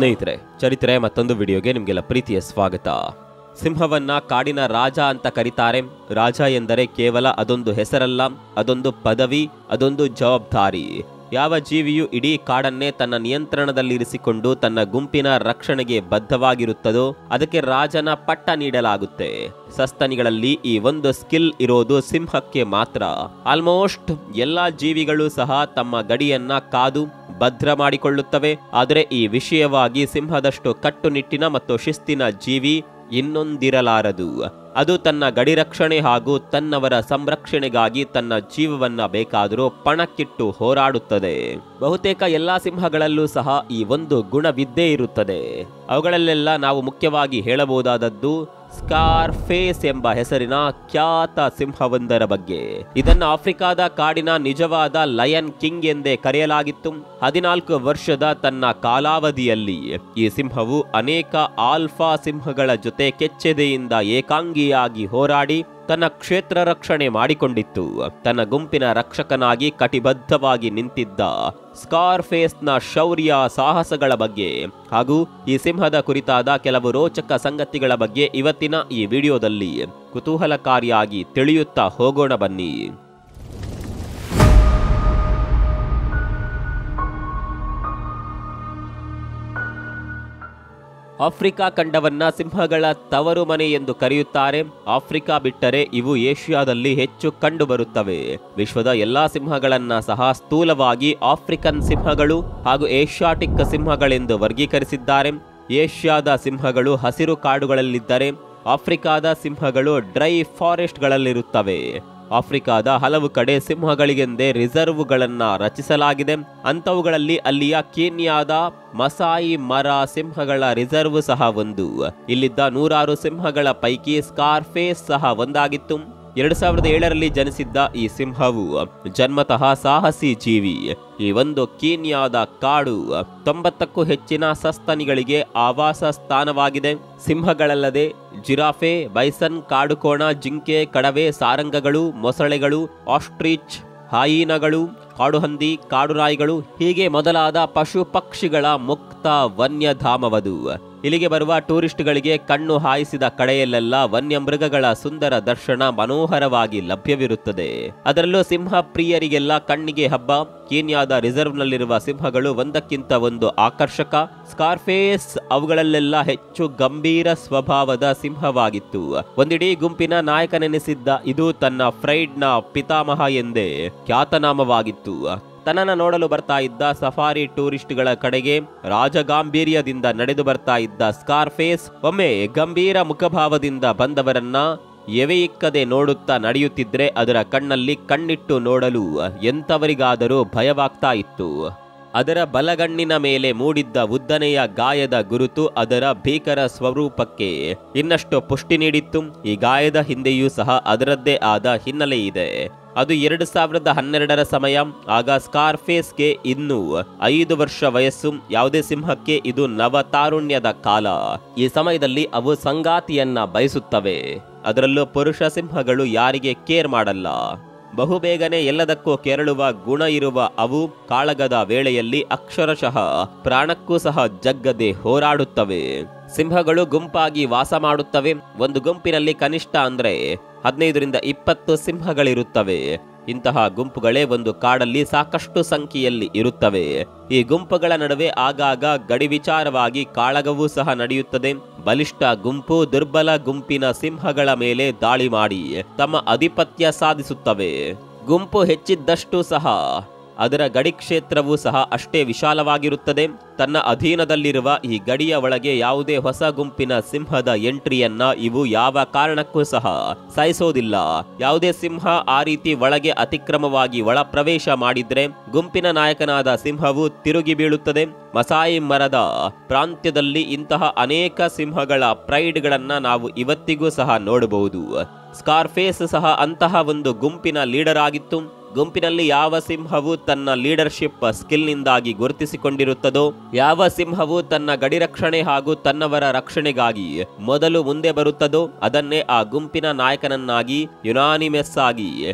ಸ್ನೇಹಿತರೆ, ಚರಿತ್ರೆ ಮತ್ತೊಂದು ವಿಡಿಯೋಗೆ ನಿಮಗೆಲ್ಲ ಪ್ರೀತಿಯ ಸ್ವಾಗತ. ಸಿಂಹವನ್ನ ಕಾಡಿನ ರಾಜ ಅಂತ ಕರೀತಾರೆ. ರಾಜ ಎಂದರೆ ಕೇವಲ ಅದೊಂದು ಹೆಸರಲ್ಲ, ಅದೊಂದು ಪದವಿ, ಅದೊಂದು ಜವಾಬ್ದಾರಿ. ಯಾವ ಜೀವಿಯು ಇಡೀ ಕಾಡನ್ನೇ ತನ್ನ ನಿಯಂತ್ರಣದಲ್ಲಿರಿಸಿಕೊಂಡು ತನ್ನ ಗುಂಪಿನ ರಕ್ಷಣೆಗೆ ಬದ್ಧವಾಗಿರುತ್ತದೋ ಅದಕ್ಕೆ ರಾಜನ ಪಟ್ಟ ನೀಡಲಾಗುತ್ತೆ. ಸಸ್ತನಿಗಳಲ್ಲಿ ಈ ಒಂದು ಸ್ಕಿಲ್ ಇರೋದು ಸಿಂಹಕ್ಕೆ ಮಾತ್ರ. ಆಲ್ಮೋಸ್ಟ್ ಎಲ್ಲಾ ಜೀವಿಗಳು ಸಹ ತಮ್ಮ ಗಡಿಯನ್ನ ಕಾದು ಭದ್ರ ಮಾಡಿಕೊಳ್ಳುತ್ತವೆ. ಆದರೆ ಈ ವಿಷಯವಾಗಿ ಸಿಂಹದಷ್ಟು ಕಟ್ಟುನಿಟ್ಟಿನ ಮತ್ತು ಶಿಸ್ತಿನ ಜೀವಿ ಇನ್ನೊಂದಿರಲಾರದು. ಅದು ತನ್ನ ಗಡಿ ರಕ್ಷಣೆ ಹಾಗೂ ತನ್ನವರ ಸಂರಕ್ಷಣೆಗಾಗಿ ತನ್ನ ಜೀವವನ್ನ ಬೇಕಾದರೂ ಪಣಕ್ಕಿಟ್ಟು ಹೋರಾಡುತ್ತದೆ. ಬಹುತೇಕ ಎಲ್ಲಾ ಸಿಂಹಗಳಲ್ಲೂ ಸಹ ಈ ಒಂದು ಗುಣವಿದ್ದೇ ಇರುತ್ತದೆ. ಅವುಗಳಲ್ಲೆಲ್ಲ ನಾವು ಮುಖ್ಯವಾಗಿ ಹೇಳಬಹುದಾದದ್ದು ಸ್ಕಾರ್ ಫೇಸ್ ಎಂಬ ಹೆಸರಿನ ಖ್ಯಾತ ಸಿಂಹವೊಂದರ ಬಗ್ಗೆ. ಇದನ್ನು ಆಫ್ರಿಕಾದ ಕಾಡಿನ ನಿಜವಾದ ಲಯನ್ ಕಿಂಗ್ ಎಂದೇ ಕರೆಯಲಾಗಿತ್ತು. 14 ವರ್ಷದ ತನ್ನ ಕಾಲಾವಧಿಯಲ್ಲಿ ಈ ಸಿಂಹವು ಅನೇಕ ಆಲ್ಫಾ ಸಿಂಹಗಳ ಜೊತೆ ಕೆಚ್ಚೆದೆಯಿಂದ ಏಕಾಂಗಿಯಾಗಿ ಹೋರಾಡಿ ತನ್ನ ಕ್ಷೇತ್ರ ರಕ್ಷಣೆ ಮಾಡಿಕೊಂಡಿತ್ತು. ತನ್ನ ಗುಂಪಿನ ರಕ್ಷಕನಾಗಿ ಕಟಿಬದ್ಧವಾಗಿ ನಿಂತಿದ್ದ ಸ್ಕಾರ್ ಫೇಸ್ನ ಶೌರ್ಯ ಸಾಹಸಗಳ ಬಗ್ಗೆ ಹಾಗೂ ಈ ಸಿಂಹದ ಕುರಿತಾದ ಕೆಲವು ರೋಚಕ ಸಂಗತಿಗಳ ಬಗ್ಗೆ ಇವತ್ತಿನ ಈ ವಿಡಿಯೋದಲ್ಲಿ ಕುತೂಹಲಕಾರಿಯಾಗಿ ತಿಳಿಯುತ್ತಾ ಹೋಗೋಣ ಬನ್ನಿ. ಆಫ್ರಿಕಾ ಖಂಡವನ್ನ ಸಿಂಹಗಳ ತವರು ಮನೆ ಎಂದು ಕರೆಯುತ್ತಾರೆ. ಆಫ್ರಿಕಾ ಬಿಟ್ಟರೆ ಇವು ಏಷ್ಯಾದಲ್ಲಿ ಹೆಚ್ಚು ಕಂಡುಬರುತ್ತವೆ. ವಿಶ್ವದ ಎಲ್ಲಾ ಸಿಂಹಗಳನ್ನ ಸಹ ಸ್ಥೂಲವಾಗಿ ಆಫ್ರಿಕನ್ ಸಿಂಹಗಳು ಹಾಗೂ ಏಷ್ಯಾಟಿಕ್ ಸಿಂಹಗಳೆಂದು ವರ್ಗೀಕರಿಸಿದ್ದಾರೆ. ಏಷ್ಯಾದ ಸಿಂಹಗಳು ಹಸಿರು ಕಾಡುಗಳಲ್ಲಿದ್ದರೆ ಆಫ್ರಿಕಾದ ಸಿಂಹಗಳು ಡ್ರೈ ಫಾರೆಸ್ಟ್ಗಳಲ್ಲಿರುತ್ತವೆ. ಆಫ್ರಿಕಾದ ಹಲವು ಕಡೆ ಸಿಂಹಗಳಿಗೆಂದೇ ರಿಸರ್ವ್ಗಳನ್ನ ರಚಿಸಲಾಗಿದೆ. ಅಂಥವುಗಳಲ್ಲಿ ಅಲ್ಲಿಯ ಕೀನ್ಯಾದ ಮಸಾಯಿ ಮರ ಸಿಂಹಗಳ ರಿಸರ್ವ್ ಸಹ ಒಂದು. ಇಲ್ಲಿದ್ದ 106 ಸಿಂಹಗಳ ಪೈಕಿ ಸ್ಕಾರ್ ಫೇಸ್ ಸಹ ಒಂದಾಗಿತ್ತು. 2007ರಲ್ಲಿ ಜನಿಸಿದ್ದ ಈ ಸಿಂಹವು ಜನ್ಮತಃ ಸಾಹಸಿ ಜೀವಿ. ಈ ಒಂದು ಕೀನ್ಯಾದ ಕಾಡು 90ಕ್ಕೂ ಹೆಚ್ಚಿನ ಸಸ್ತನಿಗಳಿಗೆ ಆವಾಸ ಸ್ಥಾನವಾಗಿದೆ. ಸಿಂಹಗಳಲ್ಲದೆ ಜಿರಾಫೆ, ಬೈಸನ್, ಕಾಡುಕೋಣ, ಜಿಂಕೆ, ಕಡವೆ, ಸಾರಂಗಗಳು, ಮೊಸಳೆಗಳು, ಆಸ್ಟ್ರಿಚ್, ಹಾಯಿನಗಳು, ಕಾಡುಹಂದಿ, ಕಾಡುನಾಯಿಗಳು ಹೀಗೆ ಮೊದಲಾದ ಪಶು ಪಕ್ಷಿಗಳ ಮುಕ್ತ ವನ್ಯಧಾಮವದು. ಇಲ್ಲಿಗೆ ಬರುವ ಟೂರಿಸ್ಟ್ಗಳಿಗೆ ಕಣ್ಣು ಹಾಯಿಸಿದ ಕಡೆಯಲ್ಲೆಲ್ಲ ವನ್ಯಮೃಗಗಳ ಸುಂದರ ದರ್ಶನ ಮನೋಹರವಾಗಿ ಲಭ್ಯವಿರುತ್ತದೆ. ಅದರಲ್ಲೂ ಸಿಂಹ ಪ್ರಿಯರಿಗೆಲ್ಲ ಕಣ್ಣಿಗೆ ಹಬ್ಬ. ಕೀನ್ಯಾದ ರಿಸರ್ವ್ನಲ್ಲಿರುವ ಸಿಂಹಗಳು ಒಂದಕ್ಕಿಂತ ಒಂದು ಆಕರ್ಷಕ. ಸ್ಕಾರ್ಫೇಸ್ ಅವುಗಳಲ್ಲೆಲ್ಲ ಹೆಚ್ಚು ಗಂಭೀರ ಸ್ವಭಾವದ ಸಿಂಹವಾಗಿತ್ತು. ಒಂದಿಡೀ ಗುಂಪಿನ ನಾಯಕನೆನಿಸಿದ್ದ ಇದು ತನ್ನ ಫ್ರೈಡ್ನ ಪಿತಾಮಹ ಎಂದೇ ಖ್ಯಾತನಾಮವಾಗಿತ್ತು. ತನ್ನನ್ನು ನೋಡಲು ಬರ್ತಾ ಇದ್ದ ಸಫಾರಿ ಟೂರಿಸ್ಟ್ಗಳ ಕಡೆಗೆ ರಾಜಗಾಂಭೀರ್ಯದಿಂದ ನಡೆದು ಬರ್ತಾ ಇದ್ದ ಸ್ಕಾರ್ಫೇಸ್ ಒಮ್ಮೆ ಗಂಭೀರ ಮುಖಭಾವದಿಂದ ಬಂದವರನ್ನ ಎವೆಯಿಕ್ಕದೆ ನೋಡುತ್ತಾ ನಡೆಯುತ್ತಿದ್ರೆ ಅದರ ಕಣ್ಣಲ್ಲಿ ಕಣ್ಣಿಟ್ಟು ನೋಡಲು ಎಂಥವರಿಗಾದರೂ ಭಯವಾಗ್ತಾ ಇತ್ತು. ಅದರ ಬಲಗಣ್ಣಿನ ಮೇಲೆ ಮೂಡಿದ್ದ ಉದ್ದನೆಯ ಗಾಯದ ಗುರುತು ಅದರ ಭೀಕರ ಸ್ವರೂಪಕ್ಕೆ ಇನ್ನಷ್ಟು ಪುಷ್ಟಿ ನೀಡಿತ್ತು. ಈ ಗಾಯದ ಹಿಂದೆಯೂ ಸಹ ಅದರದ್ದೇ ಆದ ಹಿನ್ನೆಲೆ ಇದೆ. ಅದು 2012ರ ಸಮಯ. ಆಗ ಸ್ಕಾರ್ಫೇಸ್ಗೆ ಇನ್ನೂ 5 ವರ್ಷ ವಯಸ್ಸು. ಯಾವುದೇ ಸಿಂಹಕ್ಕೆ ಇದು ನವತಾರುಣ್ಯದ ಕಾಲ. ಈ ಸಮಯದಲ್ಲಿ ಅವು ಸಂಗಾತಿಯನ್ನ ಬಯಸುತ್ತವೆ. ಅದರಲ್ಲೂ ಪುರುಷ ಸಿಂಹಗಳು ಯಾರಿಗೆ ಕೇರ್ ಮಾಡಲ್ಲ. ಬಹುಬೇಗನೆ ಎಲ್ಲದಕ್ಕೂ ಕೆರಳುವ ಗುಣ ಇರುವ ಅವು ಕಾಳಗದ ವೇಳೆಯಲ್ಲಿ ಅಕ್ಷರಶಃ ಪ್ರಾಣಕ್ಕೂ ಸಹ ಜಗ್ಗದೆ ಹೋರಾಡುತ್ತವೆ. ಸಿಂಹಗಳು ಗುಂಪಾಗಿ ವಾಸ ಮಾಡುತ್ತವೆ. ಒಂದು ಗುಂಪಿನಲ್ಲಿ ಕನಿಷ್ಠ ಅಂದ್ರೆ 15ರಿಂದ 20 ಸಿಂಹಗಳಿರುತ್ತವೆ. ಇಂತಹ ಗುಂಪುಗಳೇ ಒಂದು ಕಾಡಲ್ಲಿ ಸಾಕಷ್ಟು ಸಂಖ್ಯೆಯಲ್ಲಿ ಇರುತ್ತವೆ. ಈ ಗುಂಪುಗಳ ನಡುವೆ ಆಗಾಗ ಗಡಿ ವಿಚಾರವಾಗಿ ಕಾಳಗವೂ ಸಹ ನಡೆಯುತ್ತದೆ. ಬಲಿಷ್ಠ ಗುಂಪು ದುರ್ಬಲ ಗುಂಪಿನ ಸಿಂಹಗಳ ಮೇಲೆ ದಾಳಿ ಮಾಡಿ ತಮ್ಮ ಆಧಿಪತ್ಯ ಸಾಧಿಸುತ್ತವೆ. ಗುಂಪು ಹೆಚ್ಚಿದ್ದಷ್ಟು ಸಹ ಅದರ ಗಡಿ ಕ್ಷೇತ್ರವೂ ಸಹ ಅಷ್ಟೇ ವಿಶಾಲವಾಗಿರುತ್ತದೆ. ತನ್ನ ಅಧೀನದಲ್ಲಿರುವ ಈ ಗಡಿಯ ಒಳಗೆ ಯಾವುದೇ ಹೊಸ ಗುಂಪಿನ ಸಿಂಹದ ಎಂಟ್ರಿಯನ್ನ ಇವು ಯಾವ ಕಾರಣಕ್ಕೂ ಸಹ ಸಹಿಸೋದಿಲ್ಲ. ಯಾವುದೇ ಸಿಂಹ ಆ ರೀತಿ ಒಳಗೆ ಅತಿಕ್ರಮವಾಗಿ ಒಳ ಪ್ರವೇಶ ಮಾಡಿದ್ರೆ ಗುಂಪಿನ ನಾಯಕನಾದ ಸಿಂಹವು ತಿರುಗಿ ಬೀಳುತ್ತದೆ. ಮಸಾಯಿ ಮರದ ಪ್ರಾಂತ್ಯದಲ್ಲಿ ಇಂತಹ ಅನೇಕ ಸಿಂಹಗಳ ಪ್ರೈಡ್ಗಳನ್ನ ನಾವು ಇವತ್ತಿಗೂ ಸಹ ನೋಡಬಹುದು. ಸ್ಕಾರ್ಫೇಸ್ ಸಹ ಅಂತಹ ಒಂದು ಗುಂಪಿನ ಲೀಡರ್ ಆಗಿತ್ತು. ಗುಂಪಿನಲ್ಲಿ ಯಾವ ಸಿಂಹವು ತನ್ನ ಲೀಡರ್ಶಿಪ್ ಸ್ಕಿಲ್ನಿಂದಾಗಿ ಗುರುತಿಸಿಕೊಂಡಿರುತ್ತದೋ, ಯಾವ ಸಿಂಹವು ತನ್ನ ಗಡಿ ರಕ್ಷಣೆ ಹಾಗೂ ತನ್ನವರ ರಕ್ಷಣೆಗಾಗಿ ಮೊದಲು ಮುಂದೆ ಬರುತ್ತದೋ ಅದನ್ನೇ ಆ ಗುಂಪಿನ ನಾಯಕನನ್ನಾಗಿ ಯುನಾನಿಮಸ್ ಆಗಿ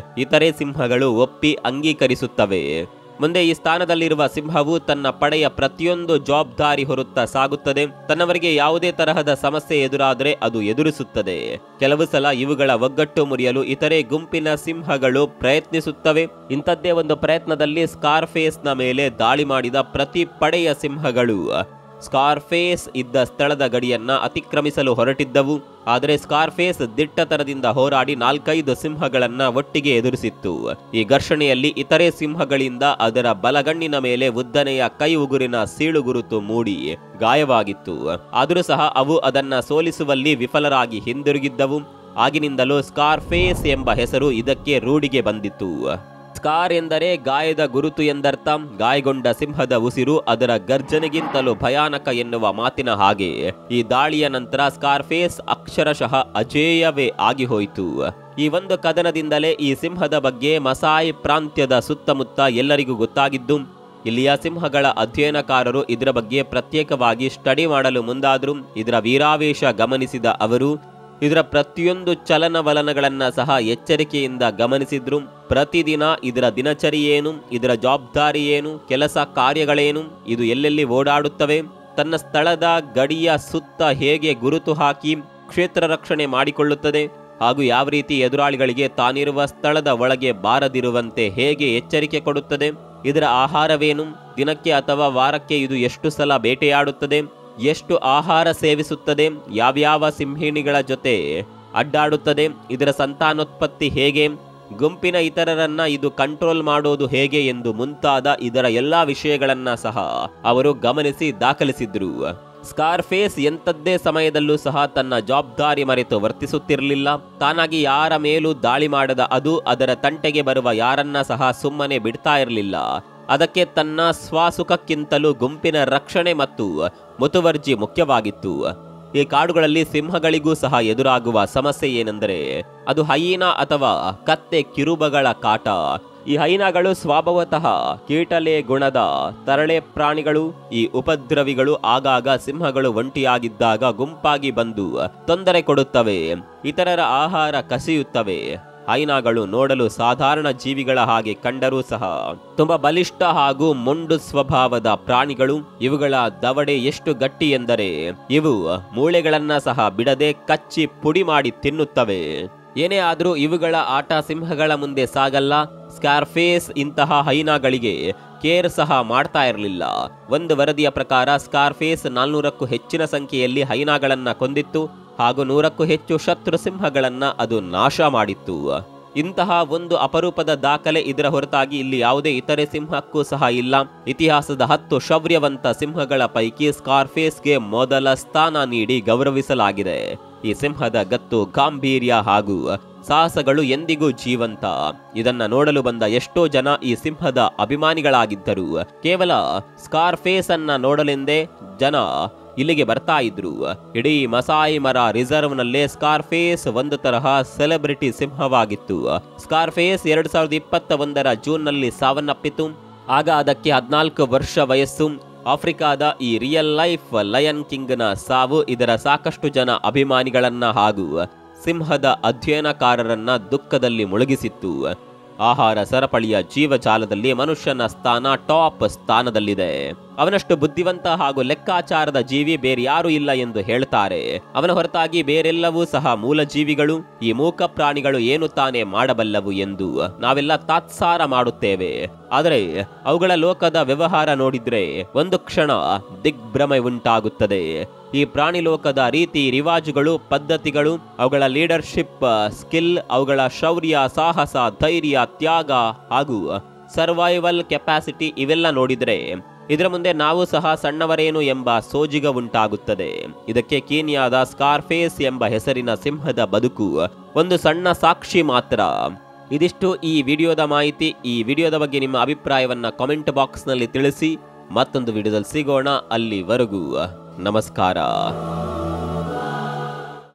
ಇತರೆ ಸಿಂಹಗಳು ಒಪ್ಪಿ ಅಂಗೀಕರಿಸುತ್ತವೆ. ಮುಂದೆ ಈ ಸ್ಥಾನದಲ್ಲಿರುವ ಸಿಂಹವು ತನ್ನ ಪಡೆಯ ಪ್ರತಿಯೊಂದು ಜವಾಬ್ದಾರಿ ಹೊರುತ್ತಾ ಸಾಗುತ್ತದೆ. ತನ್ನವರಿಗೆ ಯಾವುದೇ ತರಹದ ಸಮಸ್ಯೆ ಎದುರಾದರೆ ಅದು ಎದುರಿಸುತ್ತದೆ. ಕೆಲವು ಸಲ ಇವುಗಳ ಒಗ್ಗಟ್ಟು ಮುರಿಯಲು ಇತರೆ ಗುಂಪಿನ ಸಿಂಹಗಳು ಪ್ರಯತ್ನಿಸುತ್ತವೆ. ಇಂಥದ್ದೇ ಒಂದು ಪ್ರಯತ್ನದಲ್ಲಿ ಸ್ಕಾರ್ಫೇಸ್ನ ಮೇಲೆ ದಾಳಿ ಮಾಡಿದ ಪ್ರತಿ ಪಡೆಯ ಸಿಂಹಗಳು ಸ್ಕಾರ್ಫೇಸ್ ಇದ್ದ ಸ್ಥಳದ ಗಡಿಯನ್ನ ಅತಿಕ್ರಮಿಸಲು ಹೊರಟಿದ್ದವು. ಆದರೆ ಸ್ಕಾರ್ಫೇಸ್ ದಿಟ್ಟತನದಿಂದ ಹೋರಾಡಿ 4-5 ಸಿಂಹಗಳನ್ನ ಒಟ್ಟಿಗೆ ಎದುರಿಸಿತ್ತು. ಈ ಘರ್ಷಣೆಯಲ್ಲಿ ಇತರೆ ಸಿಂಹಗಳಿಂದ ಅದರ ಬಲಗಣ್ಣಿನ ಮೇಲೆ ಉದ್ದನೆಯ ಕೈ ಉಗುರಿನ ಸೀಳುಗುರುತು ಮೂಡಿ ಗಾಯವಾಗಿತ್ತು. ಆದರೂ ಸಹ ಅವು ಅದನ್ನ ಸೋಲಿಸುವಲ್ಲಿ ವಿಫಲರಾಗಿ ಹಿಂದಿರುಗಿದ್ದವು. ಆಗಿನಿಂದಲೂ ಸ್ಕಾರ್ಫೇಸ್ ಎಂಬ ಹೆಸರು ಇದಕ್ಕೆ ರೂಢಿಗೆ ಬಂದಿತ್ತು. ಸ್ಕಾರ್ ಎಂದರೆ ಗಾಯದ ಗುರುತು ಎಂದರ್ಥ. ಗಾಯಗೊಂಡ ಸಿಂಹದ ಉಸಿರು ಅದರ ಗರ್ಜನೆಗಿಂತಲೂ ಭಯಾನಕ ಎನ್ನುವ ಮಾತಿನ ಹಾಗೆ ಈ ದಾಳಿಯ ನಂತರ ಸ್ಕಾರ್ಫೇಸ್ ಅಕ್ಷರಶಃ ಅಜೇಯವೇ ಆಗಿ ಹೋಯಿತು. ಈ ಒಂದು ಕದನದಿಂದಲೇ ಈ ಸಿಂಹದ ಬಗ್ಗೆ ಮಸಾಯ್ ಪ್ರಾಂತ್ಯದ ಸುತ್ತಮುತ್ತ ಎಲ್ಲರಿಗೂ ಗೊತ್ತಾಗಿದ್ದು, ಇಲ್ಲಿಯ ಸಿಂಹಗಳ ಅಧ್ಯಯನಕಾರರು ಇದರ ಬಗ್ಗೆ ಪ್ರತ್ಯೇಕವಾಗಿ ಸ್ಟಡಿ ಮಾಡಲು ಮುಂದಾದ್ರು. ಇದರ ವೀರಾವೇಶ ಗಮನಿಸಿದ ಅವರು ಇದರ ಪ್ರತಿಯೊಂದು ಚಲನವಲನಗಳನ್ನ ಸಹ ಎಚ್ಚರಿಕೆಯಿಂದ ಗಮನಿಸಿದ್ರು. ಪ್ರತಿದಿನ ಇದರ ದಿನಚರಿ ಏನು, ಇದರ ಜವಾಬ್ದಾರಿ ಏನು, ಕೆಲಸ ಕಾರ್ಯಗಳೇನು, ಇದು ಎಲ್ಲೆಲ್ಲಿ ಓಡಾಡುತ್ತವೆ, ತನ್ನ ಸ್ಥಳದ ಗಡಿಯ ಸುತ್ತ ಹೇಗೆ ಗುರುತು ಹಾಕಿ ಕ್ಷೇತ್ರ ರಕ್ಷಣೆ ಮಾಡಿಕೊಳ್ಳುತ್ತದೆ, ಹಾಗೂ ಯಾವ ರೀತಿ ಎದುರಾಳಿಗಳಿಗೆ ತಾನಿರುವ ಸ್ಥಳದ ಒಳಗೆ ಬಾರದಿರುವಂತೆ ಹೇಗೆ ಎಚ್ಚರಿಕೆ ಕೊಡುತ್ತದೆ, ಇದರ ಆಹಾರವೇನು, ದಿನಕ್ಕೆ ಅಥವಾ ವಾರಕ್ಕೆ ಇದು ಎಷ್ಟು ಸಲ ಬೇಟೆಯಾಡುತ್ತದೆ, ಎಷ್ಟು ಆಹಾರ ಸೇವಿಸುತ್ತದೆ, ಯಾವ್ಯಾವ ಸಿಂಹಿಣಿಗಳ ಜೊತೆ ಅಡ್ಡಾಡುತ್ತದೆ, ಇದರ ಸಂತಾನೋತ್ಪತ್ತಿ ಹೇಗೆ, ಗುಂಪಿನ ಇತರರನ್ನ ಇದು ಕಂಟ್ರೋಲ್ ಮಾಡೋದು ಹೇಗೆ ಎಂದು ಮುಂತಾದ ಇದರ ಎಲ್ಲಾ ವಿಷಯಗಳನ್ನ ಸಹ ಅವರು ಗಮನಿಸಿ ದಾಖಲಿಸಿದ್ರು. ಸ್ಕಾರ್ಫೇಸ್ ಎಂಥದ್ದೇ ಸಮಯದಲ್ಲೂ ಸಹ ತನ್ನ ಜವಾಬ್ದಾರಿ ಮರೆತು ವರ್ತಿಸುತ್ತಿರಲಿಲ್ಲ. ತಾನಾಗಿ ಯಾರ ಮೇಲೂ ದಾಳಿ ಮಾಡದ ಅದು ಅದರ ತಂಟೆಗೆ ಬರುವ ಯಾರನ್ನ ಸಹ ಸುಮ್ಮನೆ ಬಿಡ್ತಾ ಇರಲಿಲ್ಲ. ಅದಕ್ಕೆ ತನ್ನ ಸ್ವಸುಖಕ್ಕಿಂತಲೂ ಗುಂಪಿನ ರಕ್ಷಣೆ ಮತ್ತು ಮುತುವರ್ಜಿ ಮುಖ್ಯವಾಗಿತ್ತು. ಈ ಕಾಡುಗಳಲ್ಲಿ ಸಿಂಹಗಳಿಗೂ ಸಹ ಎದುರಾಗುವ ಸಮಸ್ಯೆ ಏನೆಂದರೆ ಅದು ಹೈನಾ ಅಥವಾ ಕತ್ತೆ ಕಿರುಬಗಳ ಕಾಟ. ಈ ಹೈನಾಗಳು ಸ್ವಭಾವತಃ ಕೀಟಲೆ ಗುಣದ ತರಳೆ ಪ್ರಾಣಿಗಳು. ಈ ಉಪದ್ರವಿಗಳು ಆಗಾಗ ಸಿಂಹಗಳು ಒಂಟಿಯಾಗಿದ್ದಾಗ ಗುಂಪಾಗಿ ಬಂದು ತೊಂದರೆ ಕೊಡುತ್ತವೆ, ಇತರರ ಆಹಾರ ಕಸಿಯುತ್ತವೆ. ಹೈನಾಗಳು ನೋಡಲು ಸಾಧಾರಣ ಜೀವಿಗಳ ಹಾಗೆ ಕಂಡರೂ ಸಹ ತುಂಬಾ ಬಲಿಷ್ಠ ಹಾಗೂ ಮೊಂಡು ಸ್ವಭಾವದ ಪ್ರಾಣಿಗಳು. ಇವುಗಳ ದವಡೆ ಎಷ್ಟು ಗಟ್ಟಿ ಎಂದರೆ ಇವು ಮೂಳೆಗಳನ್ನ ಸಹ ಬಿಡದೆ ಕಚ್ಚಿ ಪುಡಿ ಮಾಡಿ ತಿನ್ನುತ್ತವೆ. ಏನೇ ಆದ್ರೂ ಇವುಗಳ ಆಟ ಸಿಂಹಗಳ ಮುಂದೆ ಸಾಗಲ್ಲ. ಸ್ಕಾರ್ಫೇಸ್ ಇಂತಹ ಹೈನಾಗಳಿಗೆ ಕೇರ್ ಸಹ ಮಾಡ್ತಾ ಇರಲಿಲ್ಲ. ಒಂದು ವರದಿಯ ಪ್ರಕಾರ ಸ್ಕಾರ್ಫೇಸ್ 400ಕ್ಕೂ ಹೆಚ್ಚಿನ ಸಂಖ್ಯೆಯಲ್ಲಿ ಹೈನಾಗಳನ್ನ ಕೊಂದಿತ್ತು ಹಾಗೂ 100ಕ್ಕೂ ಹೆಚ್ಚು ಶತ್ರು ಸಿಂಹಗಳನ್ನ ಅದು ನಾಶ ಮಾಡಿತ್ತು. ಇಂತಹ ಒಂದು ಅಪರೂಪದ ದಾಖಲೆ ಇದರ ಹೊರತಾಗಿ ಇಲ್ಲಿ ಯಾವುದೇ ಇತರೆ ಸಿಂಹಕ್ಕೂ ಸಹ ಇಲ್ಲ. ಇತಿಹಾಸದ 10 ಶೌರ್ಯವಂತ ಸಿಂಹಗಳ ಪೈಕಿ ಸ್ಕಾರ್ಫೇಸ್ಗೆ ಮೊದಲ ಸ್ಥಾನ ನೀಡಿ ಗೌರವಿಸಲಾಗಿದೆ. ಈ ಸಿಂಹದ ಗತ್ತು, ಗಾಂಭೀರ್ಯ ಹಾಗೂ ಸಾಹಸಗಳು ಎಂದಿಗೂ ಜೀವಂತ. ಇದನ್ನ ನೋಡಲು ಬಂದ ಎಷ್ಟೋ ಜನ ಈ ಸಿಂಹದ ಅಭಿಮಾನಿಗಳಾಗಿದ್ದರು. ಕೇವಲ ಸ್ಕಾರ್ಫೇಸ್ ಅನ್ನ ನೋಡಲೆಂದೇ ಜನ ಇಲ್ಲಿಗೆ ಬರ್ತಾ ಇದ್ರು. ಇಡೀ ಮಸಾಯಿ ಮರ ರಿಸರ್ವ್ ನಲ್ಲೇ ಸ್ಕಾರ್ಫೇಸ್ ಒಂದು ತರಹ ಸೆಲೆಬ್ರಿಟಿ ಸಿಂಹವಾಗಿತ್ತು. ಸ್ಕಾರ್ಫೇಸ್ 2021ರ ಜೂನ್ ನಲ್ಲಿ ಸಾವನ್ನಪ್ಪಿತು. ಆಗ ಅದಕ್ಕೆ 14 ವರ್ಷ ವಯಸ್ಸು. ಆಫ್ರಿಕಾದ ಈ ರಿಯಲ್ ಲೈಫ್ ಲಯನ್ ಕಿಂಗ್ನ ಸಾವು ಇದರ ಸಾಕಷ್ಟು ಜನ ಅಭಿಮಾನಿಗಳನ್ನ ಹಾಗೂ ಸಿಂಹದ ಅಧ್ಯಯನಕಾರರನ್ನ ದುಃಖದಲ್ಲಿ ಮುಳುಗಿಸಿತ್ತು. ಆಹಾರ ಸರಪಳಿಯ ಜೀವಜಾಲದಲ್ಲಿ ಮನುಷ್ಯನ ಸ್ಥಾನ ಟಾಪ್ ಸ್ಥಾನದಲ್ಲಿದೆ. ಅವನಷ್ಟು ಬುದ್ಧಿವಂತ ಹಾಗೂ ಲೆಕ್ಕಾಚಾರದ ಜೀವಿ ಬೇರ್ಯಾರೂ ಇಲ್ಲ ಎಂದು ಹೇಳ್ತಾರೆ. ಅವನ ಹೊರತಾಗಿ ಬೇರೆಲ್ಲವೂ ಸಹ ಮೂಲ ಜೀವಿಗಳು. ಈ ಮೂಕ ಪ್ರಾಣಿಗಳು ಏನು ತಾನೇ ಮಾಡಬಲ್ಲವು ಎಂದು ನಾವೆಲ್ಲ ತಾತ್ಸಾರ ಮಾಡುತ್ತೇವೆ. ಆದರೆ ಅವುಗಳ ಲೋಕದ ವ್ಯವಹಾರ ನೋಡಿದ್ರೆ ಒಂದು ಕ್ಷಣ ದಿಗ್ಭ್ರಮೆ ಉಂಟಾಗುತ್ತದೆ. ಈ ಪ್ರಾಣಿ ಲೋಕದ ರೀತಿ ರಿವಾಜುಗಳು, ಪದ್ಧತಿಗಳು, ಅವುಗಳ ಲೀಡರ್ಶಿಪ್ ಸ್ಕಿಲ್, ಅವುಗಳ ಶೌರ್ಯ, ಸಾಹಸ, ಧೈರ್ಯ, ತ್ಯಾಗ ಹಾಗೂ ಸರ್ವೈವಲ್ ಕೆಪಾಸಿಟಿ ಇವೆಲ್ಲ ನೋಡಿದ್ರೆ ಇದರ ಮುಂದೆ ನಾವು ಸಹ ಸಣ್ಣವರೇನು ಎಂಬ ಸೋಜಿಗ ಉಂಟಾಗುತ್ತದೆ. ಇದಕ್ಕೆ ಕೀನ್ಯಾದ ಸ್ಕಾರ್ಫೇಸ್ ಎಂಬ ಹೆಸರಿನ ಸಿಂಹದ ಬದುಕು ಒಂದು ಸಣ್ಣ ಸಾಕ್ಷಿ ಮಾತ್ರ. ಇದಿಷ್ಟು ಈ ವಿಡಿಯೋದ ಮಾಹಿತಿ. ಈ ವಿಡಿಯೋದ ಬಗ್ಗೆ ನಿಮ್ಮ ಅಭಿಪ್ರಾಯವನ್ನ ಕಾಮೆಂಟ್ ಬಾಕ್ಸ್ ನಲ್ಲಿ ತಿಳಿಸಿ. ಮತ್ತೊಂದು ವಿಡಿಯೋದಲ್ಲಿ ಸಿಗೋಣ. ಅಲ್ಲಿವರೆಗೂ ನಮಸ್ಕಾರ.